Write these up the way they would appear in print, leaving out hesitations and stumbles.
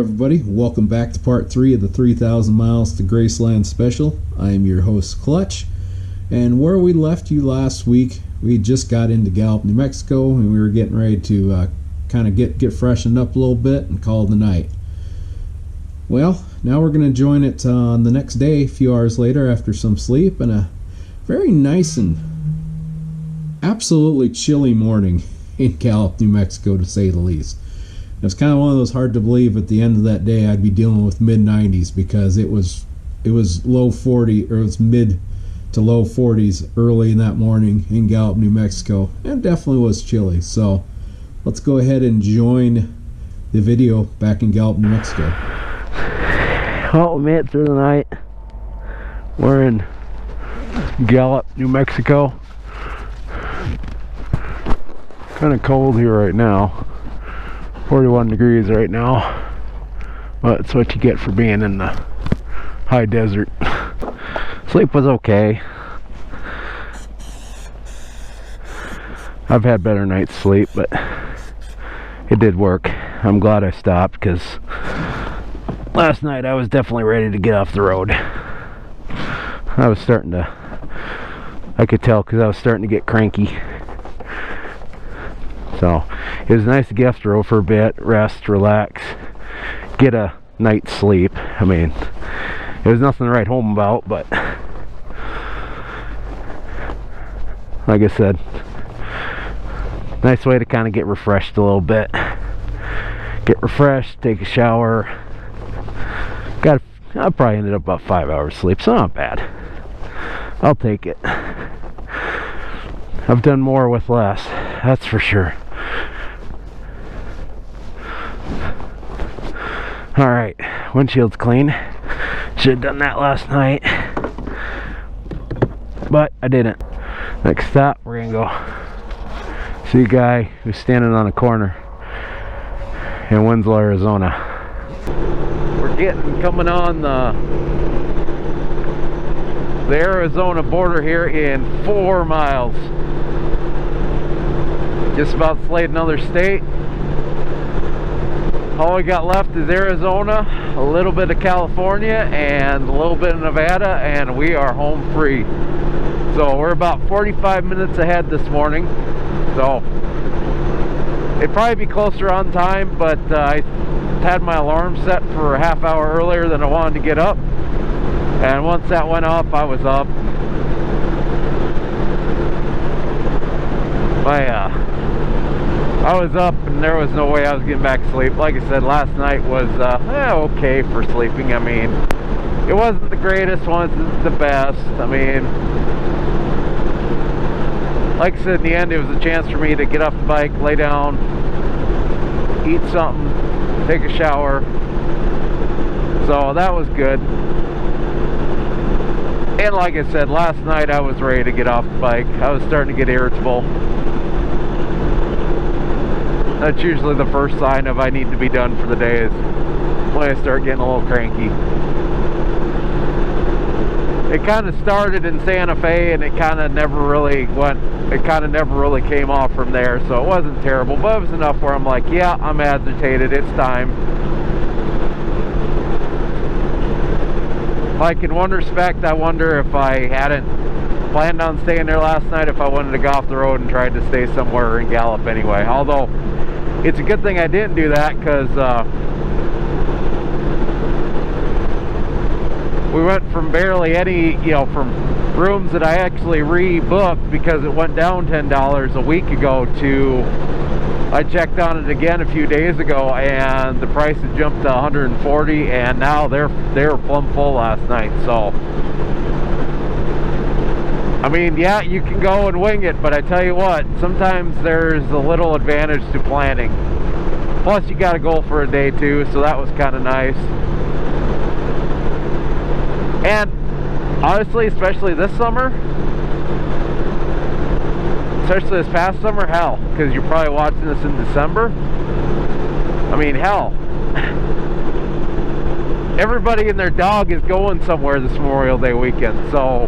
everybody, welcome back to part 3 of the 3,000 miles to Graceland special. I am your host Clutch, and where we left you last week, we just got into Gallup, New Mexico, and we were getting ready to kind of get freshened up a little bit and call it a night. Well, now we're going to join it on the next day, a few hours later after some sleep, and a very nice and absolutely chilly morning in Gallup, New Mexico, to say the least. It was kind of one of those hard to believe at the end of that day I'd be dealing with mid-90s, because it was low 40, or it was mid to low 40s early in that morning in Gallup, New Mexico, and it definitely was chilly. So let's go ahead and join the video back in Gallup, New Mexico. Well, we made it through the night. We're in Gallup, New Mexico. Kind of cold here right now. 41 degrees right now, but it's what you get for being in the high desert. Sleep was okay. I've had better night's sleep, but it did work. I'm glad I stopped, because last night I was definitely ready to get off the road. I could tell, because I was starting to get cranky. So it was nice to get off the road for a bit, rest, relax, get a night's sleep. I mean, it was nothing to write home about, but like I said, nice way to kind of get refreshed a little bit. Get refreshed, take a shower. I probably ended up about 5 hours sleep, so not bad. I'll take it. I've done more with less, that's for sure. Alright, windshield's clean. Should have done that last night, but I didn't. Next stop, we're gonna go see a guy who's standing on a corner in Winslow, Arizona. We're coming on the Arizona border here in 4 miles. Just about slayed another state. All we got left is Arizona, a little bit of California, and a little bit of Nevada, and we are home free. So we're about 45 minutes ahead this morning. So it'd probably be closer on time, but I had my alarm set for a half hour earlier than I wanted to get up. And once that went off, I was up. I was up, and there was no way I was getting back to sleep. Like I said, last night was okay for sleeping. I mean, it wasn't the greatest, wasn't the best. I mean, like I said, in the end, it was a chance for me to get off the bike, lay down, eat something, take a shower. So that was good. And like I said, last night I was ready to get off the bike. I was starting to get irritable. That's usually the first sign of I need to be done for the day, is when I start getting a little cranky. It kind of started in Santa Fe, and it kind of never really came off from there, so it wasn't terrible, but it was enough where I'm like, yeah, I'm agitated, it's time. Like, in one respect, I wonder if I hadn't planned on staying there last night, if I wanted to go off the road and tried to stay somewhere in Gallup anyway. Although, it's a good thing I didn't do that, because we went from barely any, from rooms that I actually rebooked because it went down $10 a week ago, to I checked on it again a few days ago, and the price had jumped to $140, and now they were plumb full last night. So I mean, yeah, you can go and wing it, but I tell you what, sometimes there's a little advantage to planning. Plus, you got to go for a day too, so that was kind of nice. And honestly, especially this summer, especially this past summer, hell, because you're probably watching this in December. I mean, hell, everybody and their dog is going somewhere this Memorial Day weekend, so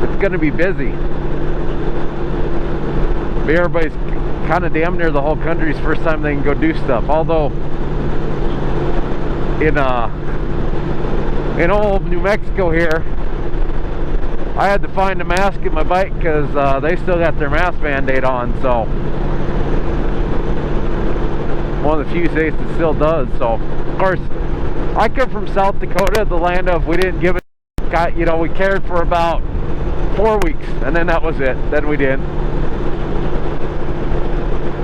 it's going to be busy. But everybody's kind of damn near the whole country's first time they can go do stuff. Although in old New Mexico here, I had to find a mask in my bike because they still got their mask mandate on. So one of the few states that still does. So of course, I come from South Dakota, the land of we didn't give it. You know, we cared for about 4 weeks, and then that was it. Then we didn't,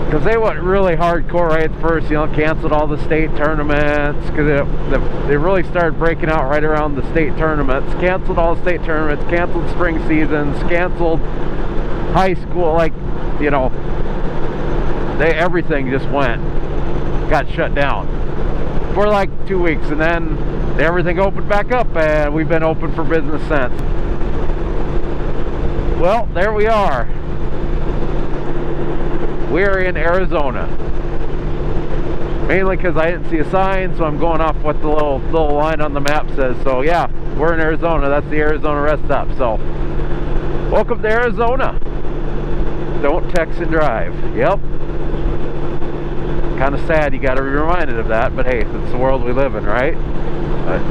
because they went really hardcore right at first. You know, canceled all the state tournaments because they really started breaking out right around the state tournaments. Canceled all the state tournaments. Canceled spring seasons. Canceled high school. Like, you know, everything just got shut down for like 2 weeks, and then everything opened back up, and we've been open for business since. Well, there we are. We're in Arizona. Mainly because I didn't see a sign, so I'm going off what the little line on the map says. So yeah, we're in Arizona. That's the Arizona rest stop. So welcome to Arizona. Don't text and drive. Yep. Kind of sad you got to be reminded of that, but hey, it's the world we live in, right? But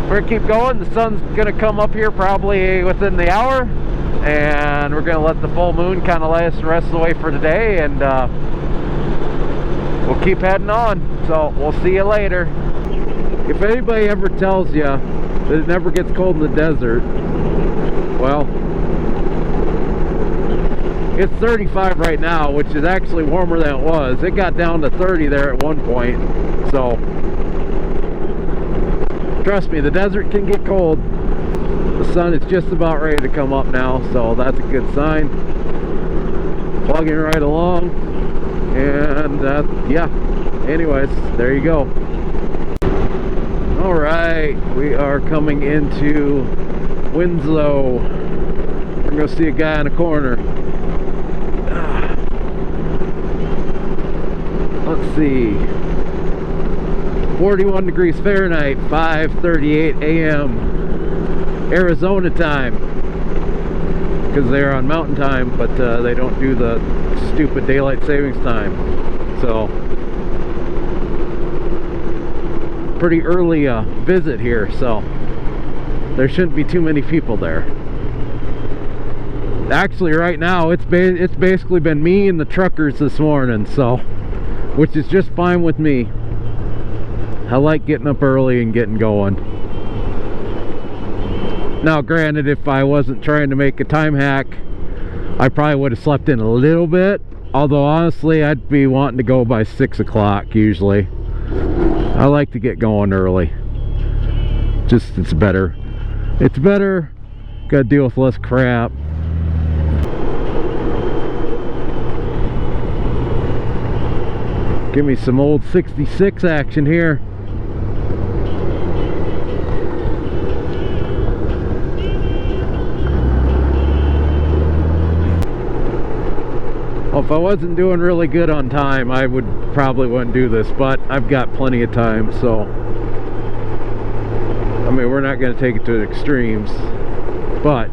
we're gonna keep going. The sun's gonna come up here probably within the hour, and we're gonna let the full moon kind of lay us the rest of the way for today, and we'll keep heading on. So we'll see you later. If anybody ever tells you that it never gets cold in the desert, well, it's 35 right now, which is actually warmer than it was. It got down to 30 there at one point. So trust me, the desert can get cold. The sun is just about ready to come up now, so that's a good sign. Plugging right along, and yeah, anyways, there you go. All right, we are coming into Winslow. We're gonna see a guy in a corner. Let's see, 41 degrees Fahrenheit, 5:38 a.m. Arizona time, because they're on mountain time, but they don't do the stupid daylight savings time. So pretty early visit here, so there shouldn't be too many people there. Actually right now it's basically been me and the truckers this morning, so which is just fine with me. I like getting up early and getting going. Now granted, if I wasn't trying to make a time hack, I probably would have slept in a little bit, although honestly I'd be wanting to go by 6 o'clock usually. I like to get going early. Just it's better. Gotta deal with less crap. Give me some old 66 action here. Well, if I wasn't doing really good on time, I probably wouldn't do this, but I've got plenty of time, so I mean, we're not going to take it to the extremes, but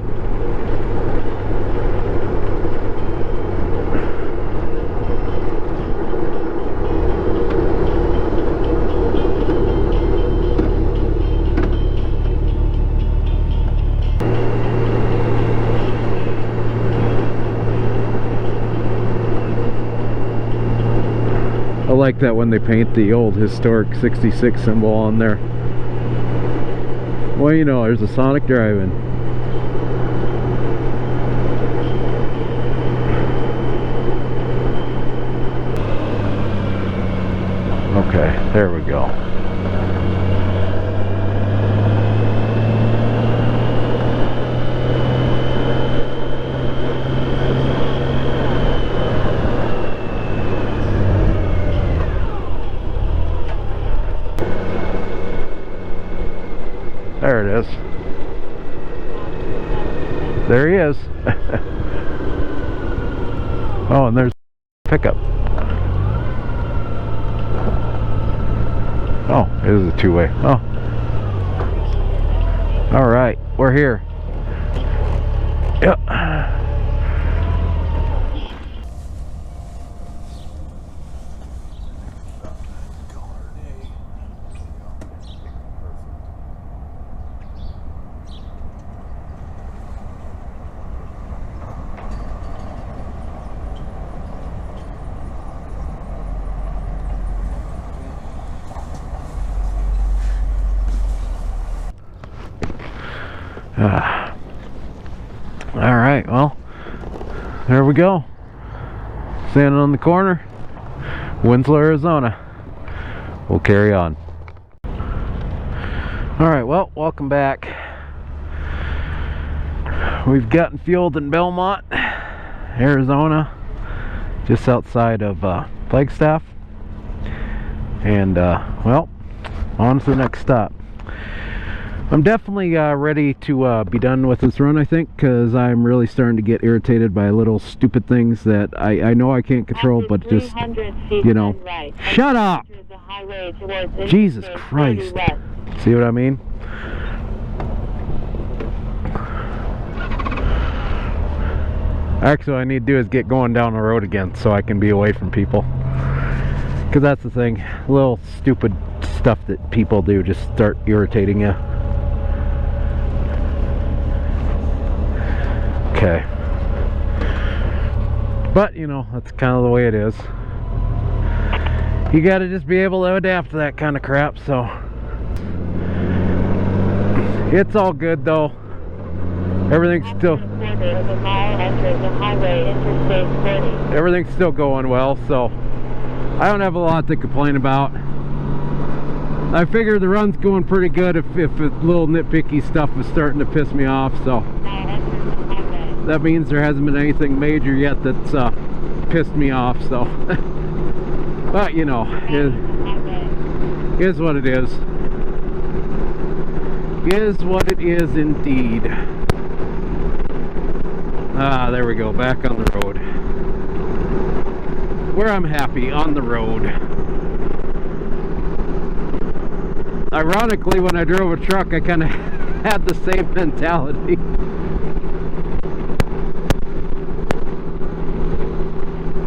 I like that when they paint the old historic 66 symbol on there. Well, you know, there's a Sonic drive-in. Okay, there we go. There it is. There he is. Oh, and there's pickup. Oh, it is a two-way. Oh. All right, we're here. Yep. Alright, well, there we go. Standing on the corner, Winslow, Arizona. We'll carry on. Alright, well, welcome back. We've gotten fueled in Belmont, Arizona, just outside of Flagstaff. And, well, on to the next stop. I'm definitely ready to be done with this run, I think, because I'm really starting to get irritated by little stupid things that I know I can't control, but just, you know, shut up! Jesus Christ. See what I mean? Actually, what I need to do is get going down the road again so I can be away from people. Because that's the thing. Little stupid stuff that people do just start irritating you. Okay. But, you know, that's kind of the way it is. You gotta just be able to adapt to that kind of crap, so. It's all good, though. Everything's still... Everything's still going well, so I don't have a lot to complain about. I figure the run's going pretty good if little nitpicky stuff is starting to piss me off, so that means there hasn't been anything major yet that's pissed me off, so but you know, it is what it is. Is what it is indeed. Ah, there we go, back on the road. Where I'm happy, on the road. Ironically, when I drove a truck, I kind of had the same mentality.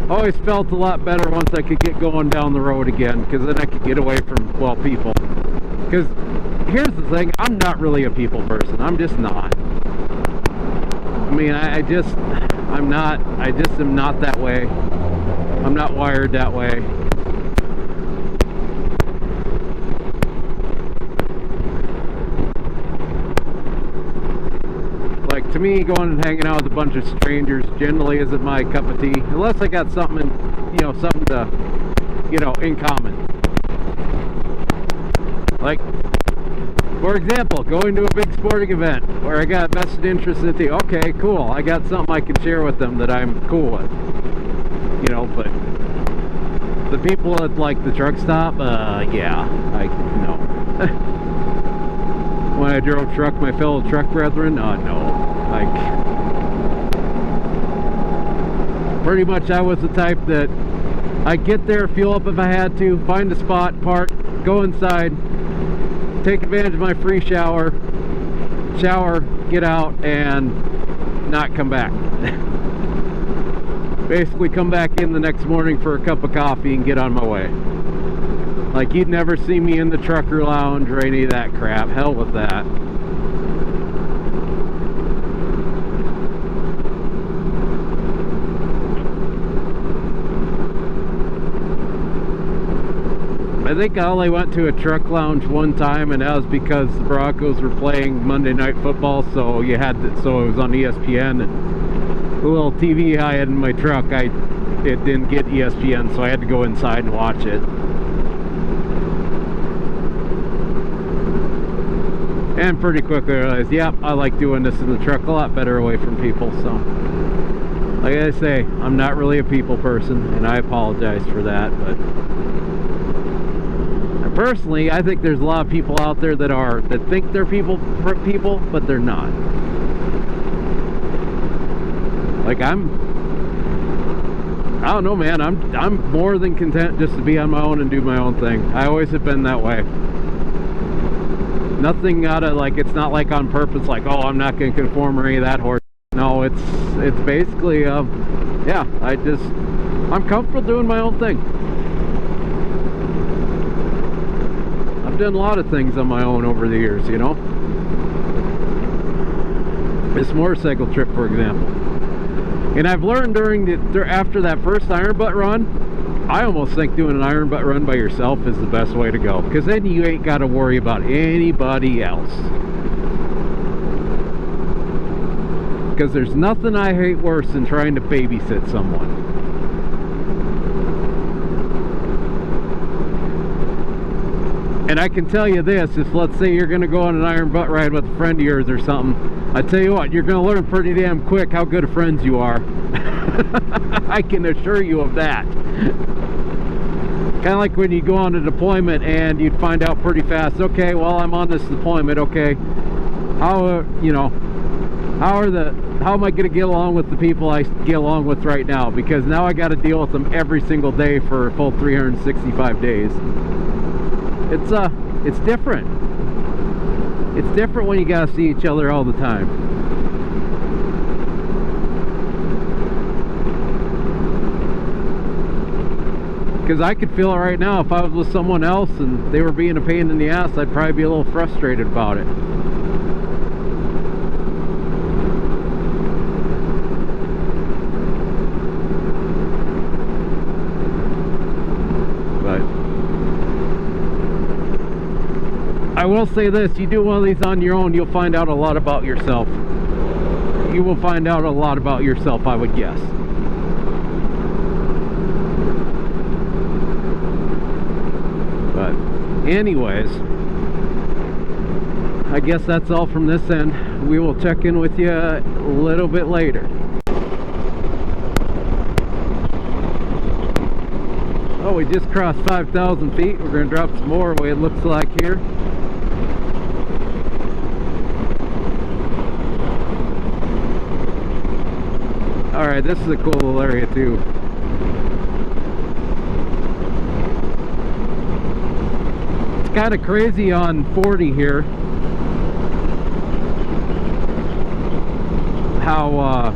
Always felt a lot better once I could get going down the road again, because then I could get away from, well, people. Because here's the thing, I'm not really a people person. I'm just not. I mean, I just am not that way. I'm not wired that way. Like, to me, going and hanging out with a bunch of strangers generally isn't my cup of tea, unless I got something, something to, in common. Like, for example, going to a big sporting event where I got vested interest in the, okay, cool, I got something I can share with them that I'm cool with. But the people at, like, the truck stop, yeah, no. When I drove truck, my fellow truck brethren, no. Like, pretty much I was the type that I'd get there, fuel up if I had to, find a spot, park, go inside, take advantage of my free shower, get out, and not come back. Basically come back in the next morning for a cup of coffee and get on my way. Like, you'd never see me in the trucker lounge or any of that crap. Hell with that. I think I only went to a truck lounge one time, and that was because the Broncos were playing Monday Night Football, so it was on ESPN, and the little TV I had in my truck, it didn't get ESPN, so I had to go inside and watch it. And pretty quickly I realized, yep, I like doing this in the truck a lot better away from people, so. Like I say, I'm not really a people person, and I apologize for that, but personally, I think there's a lot of people out there that think they're people, but they're not. Like, I don't know, man, I'm more than content just to be on my own and do my own thing. I always have been that way. Nothing out of, like, it's not like on purpose, like, oh, I'm not going to conform or any of that horse. No, it's basically, yeah, I'm comfortable doing my own thing. I've done a lot of things on my own over the years, This motorcycle trip, for example. And I've learned after that first iron butt run, I almost think doing an iron butt run by yourself is the best way to go, because then you ain't got to worry about anybody else. Because there's nothing I hate worse than trying to babysit someone. And I can tell you this, if let's say you're going to go on an iron butt ride with a friend of yours or something, I tell you what, you're going to learn pretty damn quick how good of friends you are. I can assure you of that. Kind of like when you go on a deployment and you'd find out pretty fast, okay, well, I'm on this deployment, okay, how, you know, how am I going to get along with the people I get along with right now? Because now I got to deal with them every single day for a full 365 days. It's different. It's different when you got to see each other all the time. Because I could feel it right now. If I was with someone else and they were being a pain in the ass, I'd probably be a little frustrated about it. I will say this, you do one of these on your own, you'll find out a lot about yourself. You will find out a lot about yourself, I would guess. But anyways, I guess that's all from this end. We will check in with you a little bit later. Oh, we just crossed 5,000 feet. We're going to drop some more, the way it looks like here. Alright, this is a cool little area too. It's kind of crazy on 40 here how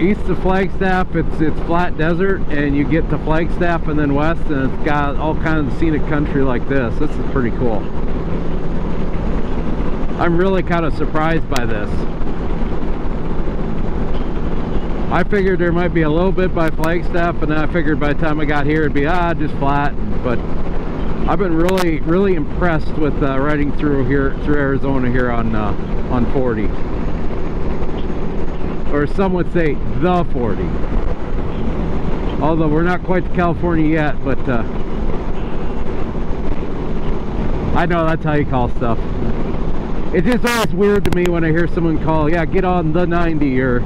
east of Flagstaff it's flat desert, and you get to Flagstaff and then west and it's got all kinds of scenic country like this. This is pretty cool. I'm really kind of surprised by this. I figured there might be a little bit by Flagstaff, and then I figured by the time I got here it'd be just flat. But I've been really impressed with riding through Arizona here on 40, or some would say the 40. Although we're not quite to California yet, but I know that's how you call stuff. It's just always weird to me when I hear someone call, yeah, get on the 90, or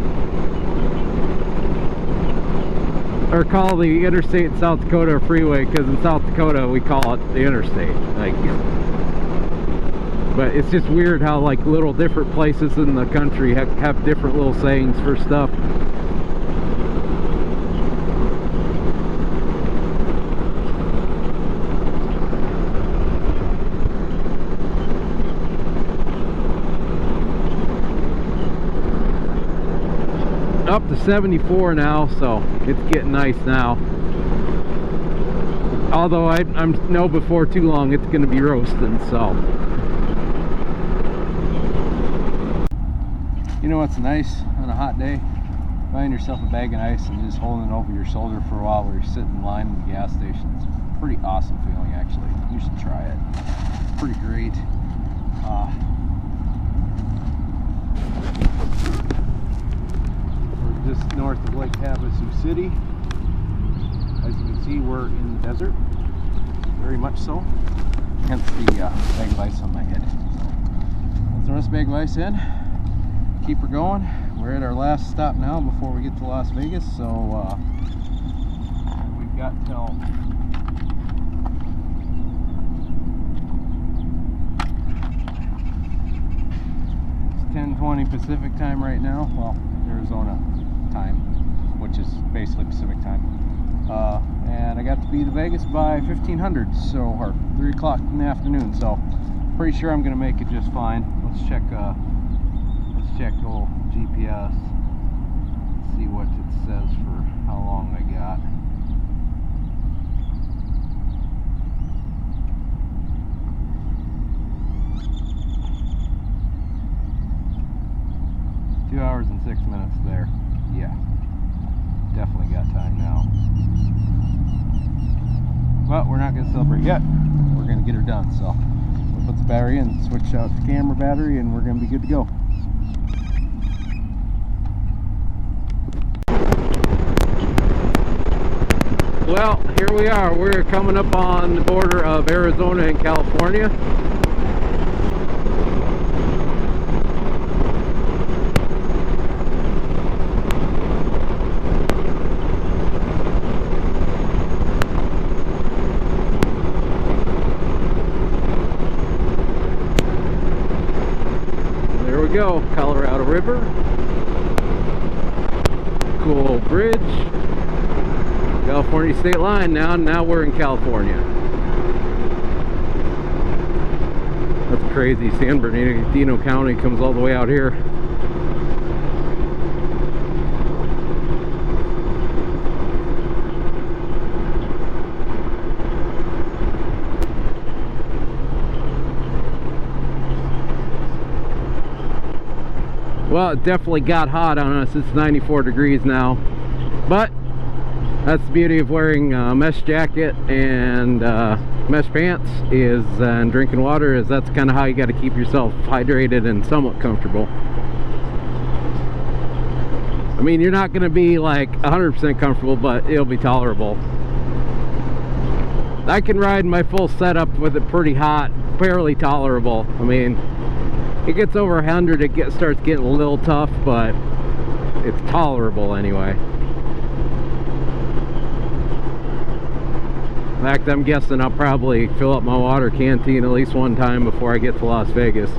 call the interstate in South Dakota a freeway, because in South Dakota we call it the interstate. Like, but it's just weird how like little different places in the country have different little sayings for stuff. Up to 74 now, so it's getting nice now. Although I know before too long it's going to be roasting, so. You know what's nice on a hot day? Buying yourself a bag of ice and just holding it over your shoulder for a while while you're sitting in line in the gas station. It's a pretty awesome feeling, actually. You should try it. It's pretty great. Just north of Lake Havasu City. As you can see, we're in the desert, very much so, hence the bag of ice on my head. Let's throw this bag of ice in, keep her going. We're at our last stop now before we get to Las Vegas, so we've got till it's 10:20 Pacific time right now, well, Arizona time, which is basically Pacific time, and I got to be to Vegas by 1500, so, or 3 o'clock in the afternoon, so pretty sure I'm gonna make it just fine. Let's check old GPS, see what it says for how long I got. Two hours and 6 minutes there. Yeah, definitely got time now. But we're not going to celebrate yet. We're going to get her done. So we'll put the battery in, switch out the camera battery, and we're going to be good to go. Well, here we are. We're coming up on the border of Arizona and California. There we go, Colorado River. Cool bridge. California state line now we're in California. That's crazy. San Bernardino County comes all the way out here. Well, it definitely got hot on us. It's 94 degrees now, but that's the beauty of wearing a mesh jacket and mesh pants and drinking water, is that's kind of how you got to keep yourself hydrated and somewhat comfortable. I mean, you're not going to be like 100% comfortable, but it'll be tolerable. I can ride my full setup with it pretty hot, fairly tolerable. I mean, it gets over 100, it starts getting a little tough, but it's tolerable anyway. In fact, I'm guessing I'll probably fill up my water canteen at least one time before I get to Las Vegas.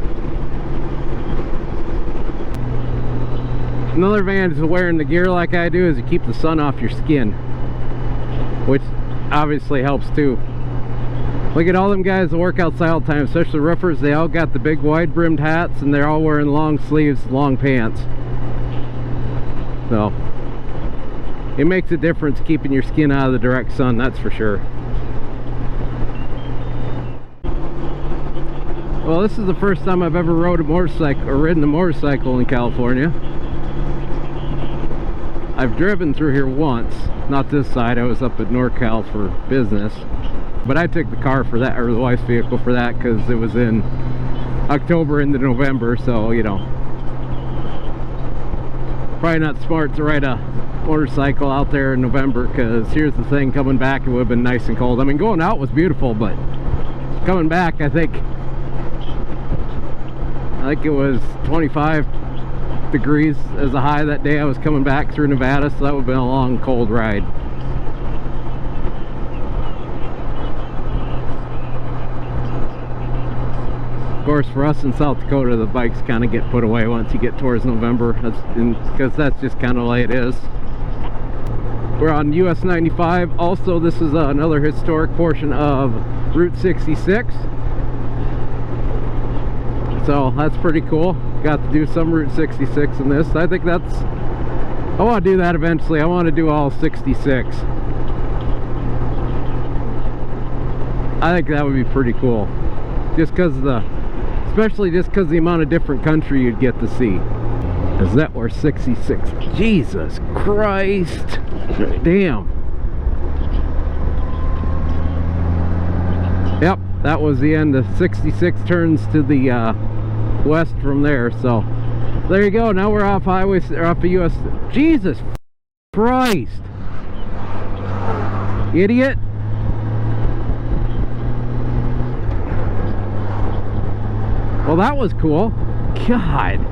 Another advantage of wearing the gear like I do is you keep the sun off your skin, which obviously helps too. Look at all them guys that work outside all the time, especially roofers. They all got the big wide brimmed hats and they're all wearing long sleeves, long pants. So it makes a difference keeping your skin out of the direct sun, that's for sure. Well, this is the first time I've ever rode a motorcycle or ridden a motorcycle in California. I've driven through here once, not this side. I was up at NorCal for business, but I took the car for that, or the wife's vehicle for that, because it was in October into November, so you know, probably not smart to ride a motorcycle out there in November, because here's the thing, coming back it would have been nice and cold. I mean, going out was beautiful, but coming back I think it was 25 degrees as a high that day I was coming back through Nevada, so that would have been a long cold ride. Of course, for us in South Dakota, the bikes kind of get put away once you get towards November, because that's just kind of the way it is. We're on US 95. Also, this is another historic portion of Route 66. So that's pretty cool. Got to do some Route 66 in this. I think I want to do that eventually. I want to do all 66. I think that would be pretty cool. Just because especially just because the amount of different country you'd get to see. Is that where 66? Jesus Christ. Damn. Yep, that was the end. The 66 turns to the west from there. So there you go. Now we're off highway, or off the US. Jesus Christ. Idiot. Well, that was cool. God.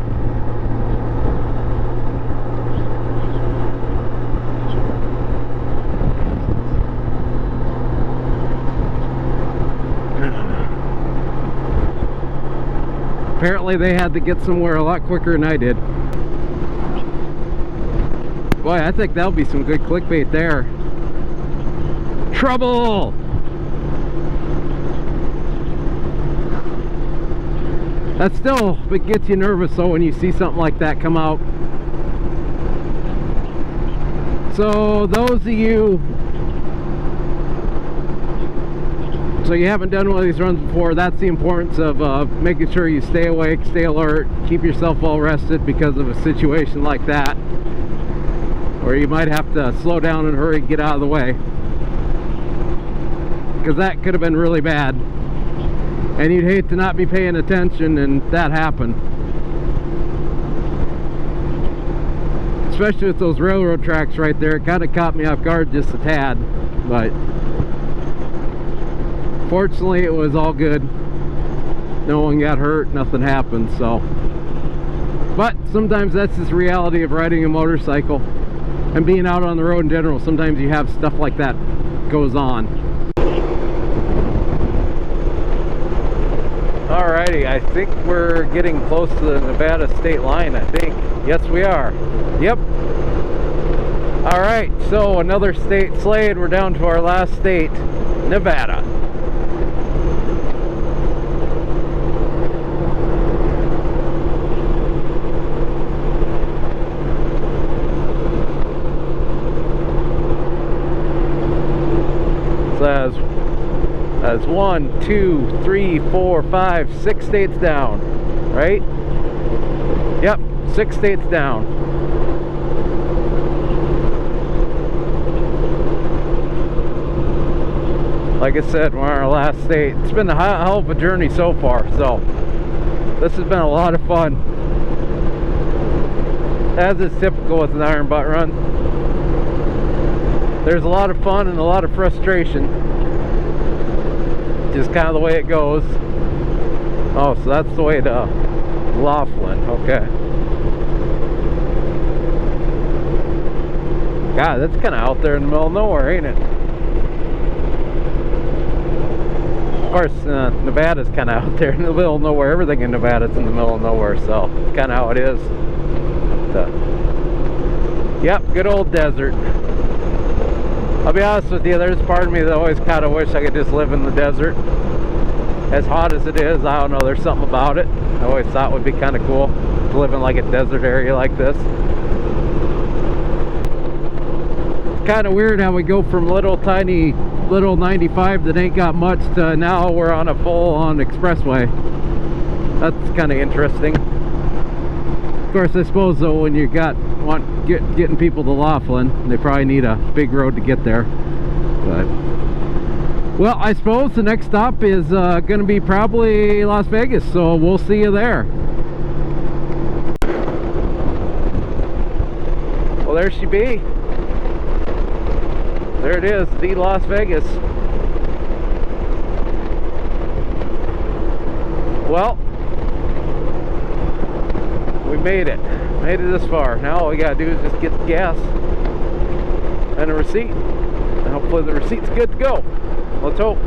Apparently they had to get somewhere a lot quicker than I did. Boy, I think that'll be some good clickbait there. Trouble! That still, it gets you nervous though when you see something like that come out. So those of you, so you haven't done one of these runs before, that's the importance of making sure you stay awake, stay alert, keep yourself well rested because of a situation like that, or you might have to slow down and hurry and get out of the way, because that could have been really bad. And you'd hate to not be paying attention and that happened. Especially with those railroad tracks right there. It kind of caught me off guard just a tad. but fortunately it was all good. No one got hurt, nothing happened. So, but sometimes that's just the reality of riding a motorcycle and being out on the road in general. Sometimes you have stuff like that goes on. Alrighty, I think we're getting close to the Nevada state line, I think. Yes, we are. Yep. Alright, so another state slayed. We're down to our last state, Nevada. So that's 1, 2, 3, 4, 5, 6 states down, right? Yep, 6 states down. Like I said, we're on our last state. It's been a hell of a journey so far, so this has been a lot of fun. As is typical with an iron butt run, there's a lot of fun and a lot of frustration. Just kind of the way it goes. Oh, so that's the way to Laughlin. Okay. God, that's kind of out there in the middle of nowhere, ain't it? Of course, Nevada's kind of out there in the middle of nowhere. Everything in Nevada's in the middle of nowhere, so it's kind of how it is. Yep, good old desert. I'll be honest with you, there's part of me that always kind of wish I could just live in the desert. As hot as it is, I don't know, there's something about it. I always thought it would be kind of cool to live in like a desert area like this. It's kind of weird how we go from little 95 that ain't got much to now we're on a full-on expressway. That's kind of interesting. Of course, I suppose though, when you getting people to Laughlin, they probably need a big road to get there. But well, I suppose the next stop is going to be probably Las Vegas, so we'll see you there. Well, there she be. There it is, the Las Vegas. Well, we made it this far. Now all we gotta do is just get the gas and a receipt, and hopefully the receipt's good to go. Let's hope.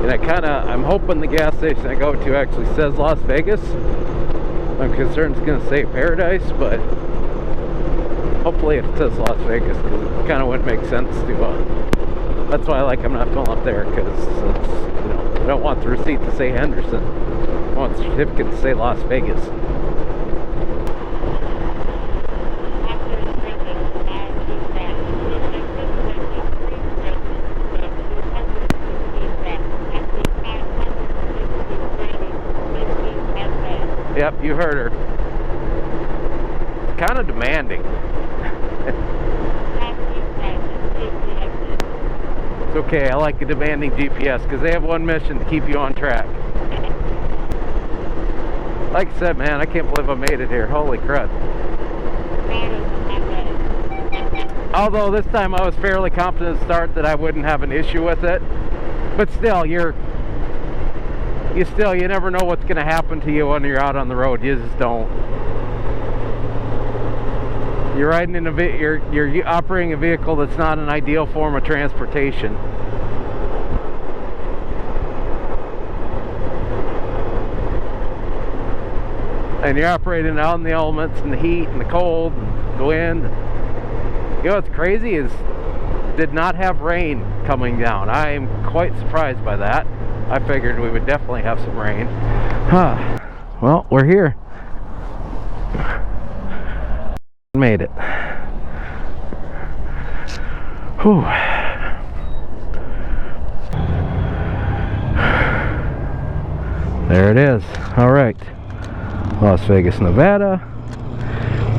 And I'm hoping the gas station I go to actually says Las Vegas. I'm concerned it's gonna say Paradise, but hopefully it says Las Vegas, because it kind of wouldn't make sense to that's why I'm not filling up there, because you know, I don't want the receipt to say Henderson. I want the certificate to say Las Vegas. Yep, you heard her. It's kind of demanding. It's okay, I like a demanding GPS because they have one mission to keep you on track. Like I said, man, I can't believe I made it here. Holy crud. Although this time I was fairly confident to start that I wouldn't have an issue with it. But still, you never know what's going to happen to you when you're out on the road. You just don't. You're riding in you're operating a vehicle that's not an ideal form of transportation. And you're operating out in the elements and the heat and the cold and the wind. You know what's crazy is did not have rain coming down. I am quite surprised by that. I figured we would definitely have some rain. Well, we're here. Made it. Whew. There it is. All right. Las Vegas, Nevada.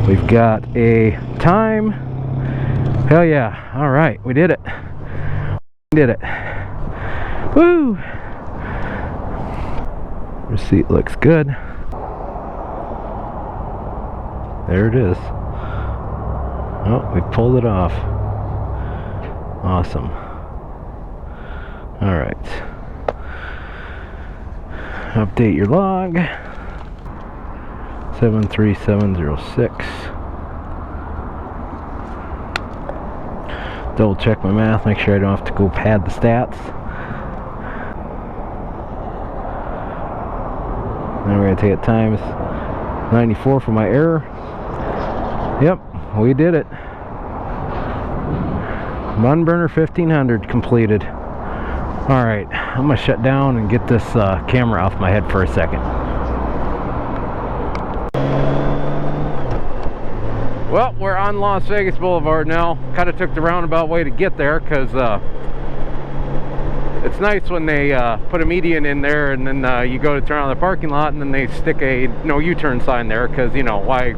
We've got a time. Hell yeah. All right. We did it. We did it. Woo. Receipt looks good. There it is. Oh, we pulled it off. Awesome. Alright. Update your log. 73706. Double check my math, make sure I don't have to go pad the stats. Then we're going to take it times 94 for my error. Yep, we did it. Bun burner 1500 completed. Alright, I'm going to shut down and get this camera off my head for a second. Well, we're on Las Vegas Boulevard now. Kind of took the roundabout way to get there because it's nice when they put a median in there and then you go to turn on the parking lot and then they stick a no U-turn sign there because, you know, why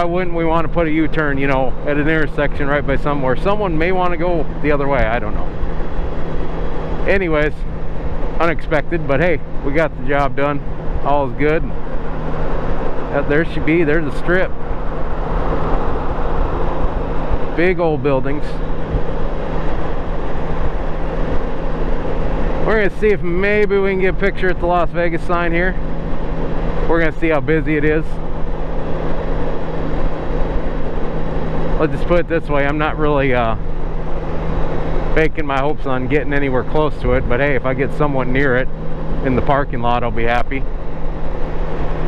wouldn't we want to put a U-turn, you know, at an intersection right by somewhere someone may want to go the other way? I don't know. Anyways, unexpected, but hey, we got the job done. All is good. There she be. There's the strip. Big old buildings. We're gonna see if maybe we can get a picture at the Las Vegas sign here. We're gonna see how busy it is. Let's just put it this way, I'm not really baking my hopes on getting anywhere close to it, but hey, if I get somewhat near it in the parking lot, I'll be happy.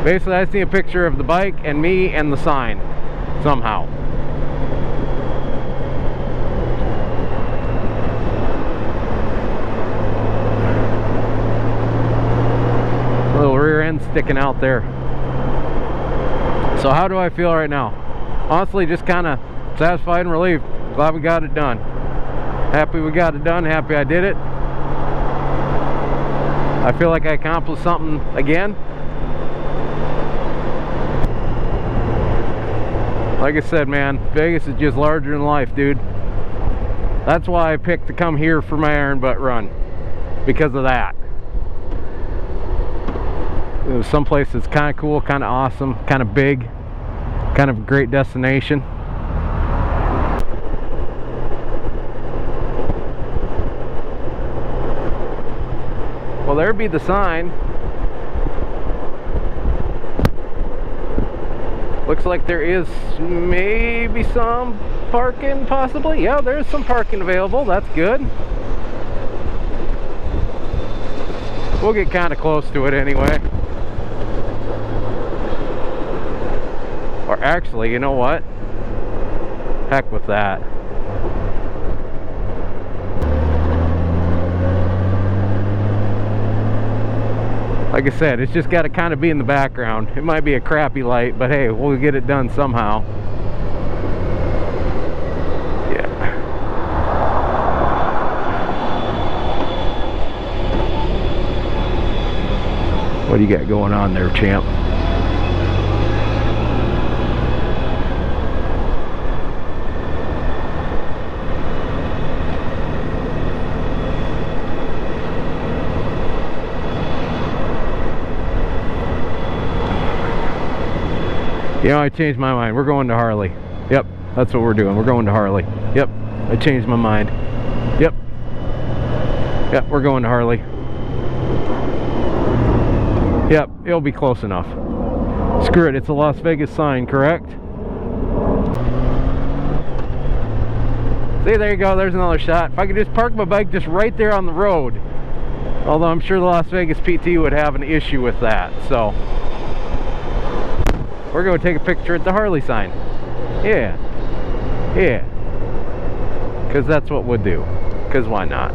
Basically, I see a picture of the bike and me and the sign somehow. Little rear end sticking out there. So how do I feel right now? Honestly, just kind of satisfied and relieved. Glad we got it done. Happy we got it done. Happy I did it. I feel like I accomplished something again. Like I said, man, Vegas is just larger than life, dude. That's why I picked to come here for my iron butt run. Because of that. It was someplace that's kind of cool, kind of awesome, kind of big, kind of a great destination. Well, there be the sign. Looks like there is maybe some parking, possibly. Yeah, there's some parking available. That's good. We'll get kind of close to it anyway. Or actually, you know what? Heck with that. Like I said, it's just got to kind of be in the background. It might be a crappy light, but hey, we'll get it done somehow. Yeah. What do you got going on there, champ? You know, I changed my mind. We're going to Harley. Yep, that's what we're doing. We're going to Harley. Yep, I changed my mind. Yep. Yep, we're going to Harley. Yep, it'll be close enough. Screw it, it's a Las Vegas sign, correct? See, there you go, there's another shot. If I could just park my bike just right there on the road. Although I'm sure the Las Vegas PT would have an issue with that, so. We're going to take a picture at the Harley sign. Yeah. Yeah. Because that's what we'll do. Because why not?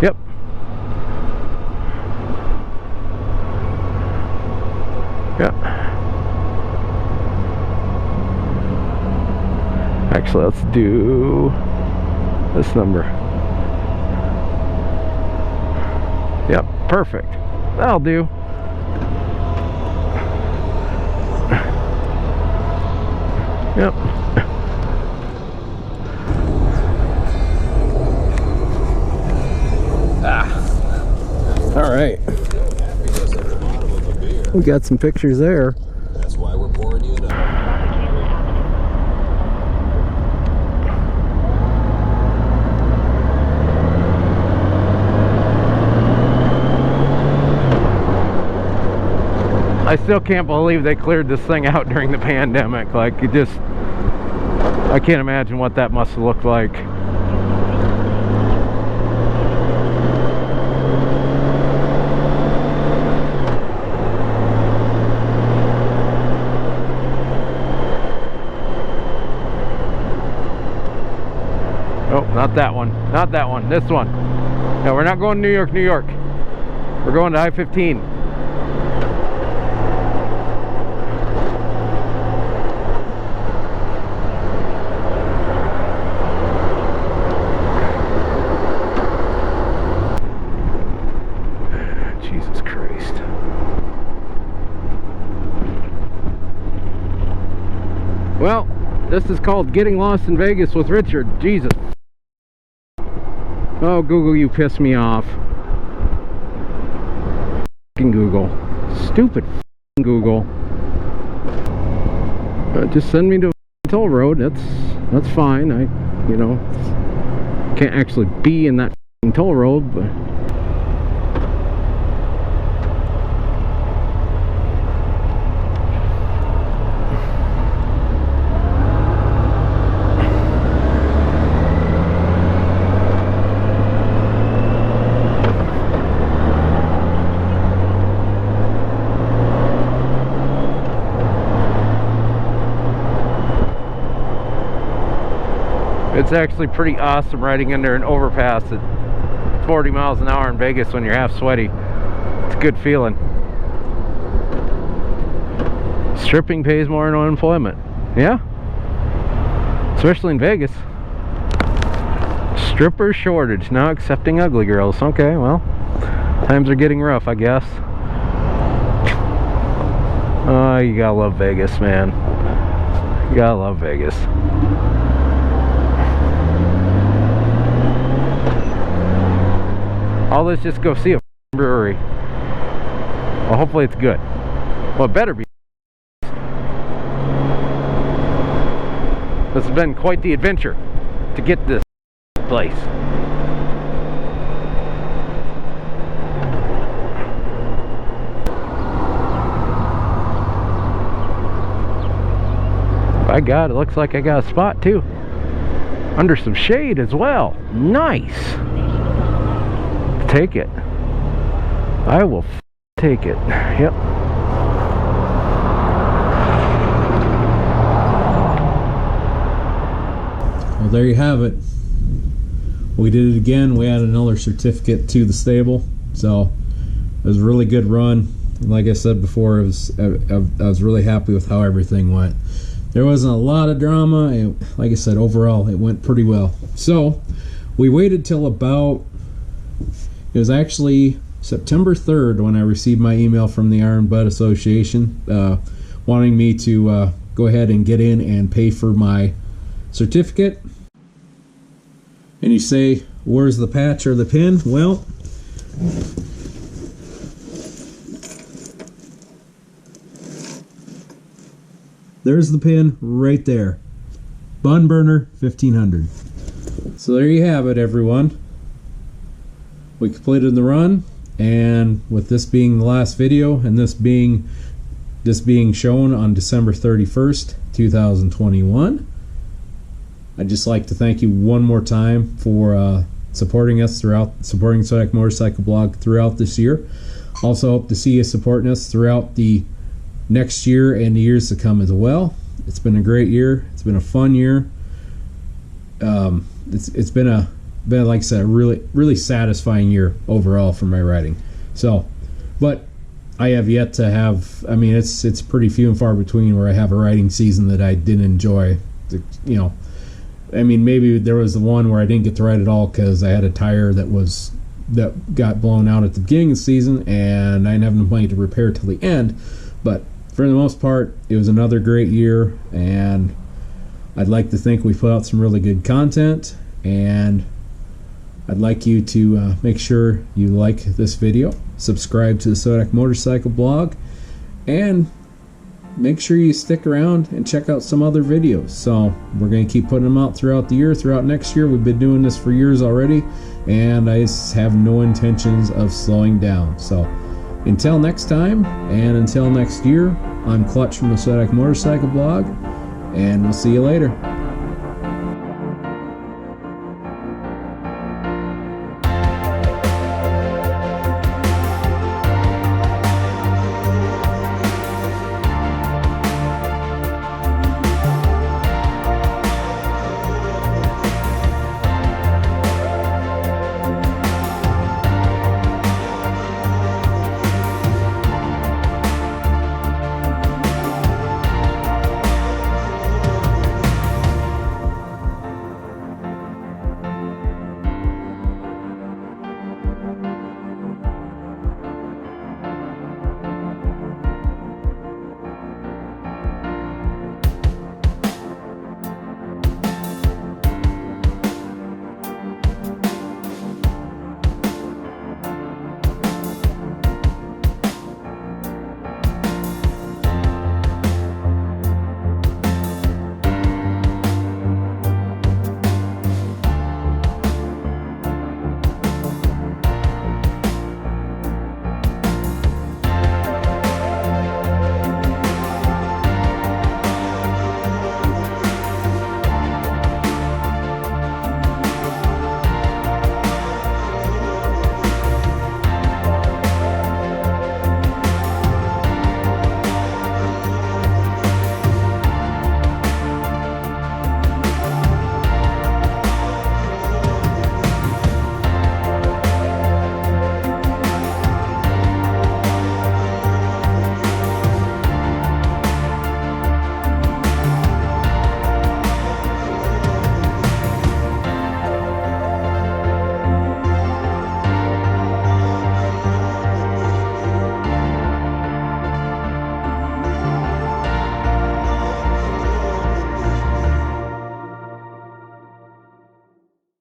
Yep. Yep. Actually, let's do this number. Yep, perfect. That'll do. Yep. All right. We got some pictures there. That's why we're pouring you enough. I still can't believe they cleared this thing out during the pandemic. Like, it just, I can't imagine what that must have looked like. Oh, not that one. Not that one. This one. No, we're not going to New York, New York. We're going to I-15. Jesus Christ. Well, this is called Getting Lost in Vegas with Richard. Jesus. Oh, Google, you piss me off. F***ing Google. Stupid f***ing Google. Just send me to a toll road. That's fine. I, you know, can't actually be in that f***ing toll road, but... It's actually pretty awesome riding under an overpass at 40 miles an hour in Vegas when you're half sweaty. It's a good feeling. Stripping pays more than unemployment. Yeah? Especially in Vegas. Stripper shortage, now accepting ugly girls. Okay, well, times are getting rough, I guess. Oh, you gotta love Vegas, man. You gotta love Vegas. Oh, let's just go see a brewery. Well, hopefully it's good. Well, it better be. This has been quite the adventure to get this place. By God, it looks like I got a spot too. Under some shade as well. Nice. Take it. I will take it. Yep. Well, there you have it. We did it again. We added another certificate to the stable, so it was a really good run. And like I said before, I was really happy with how everything went. There wasn't a lot of drama, and like I said, overall it went pretty well. So we waited till about, it was actually September 3rd when I received my email from the Iron Butt Association wanting me to go ahead and get in and pay for my certificate. And you say, where's the patch or the pin? Well, there's the pin right there. Bun Burner 1500. So there you have it, everyone. We completed the run, and with this being the last video and this being shown on December 31st, 2021, I'd just like to thank you one more time for supporting us supporting Sodak Motorcycle Blog throughout this year. Also hope to see you supporting us throughout the next year and the years to come as well. It's been a great year. It's been a fun year. It's been like I said, a really satisfying year overall for my riding. So, but I have yet to have, I mean, it's pretty few and far between where I have a riding season that I didn't enjoy. You know, I mean, maybe there was the one where I didn't get to ride at all because I had a tire that got blown out at the beginning of the season, and I didn't have enough money to repair till the end. But for the most part, it was another great year, and I'd like to think we put out some really good content, and I'd like you to make sure you like this video, subscribe to the Sodak Motorcycle blog, and make sure you stick around and check out some other videos. So we're going to keep putting them out throughout the year, throughout next year. We've been doing this for years already, and I have no intentions of slowing down. So until next time, and until next year, I'm Clutch from the Sodak Motorcycle blog, and we'll see you later.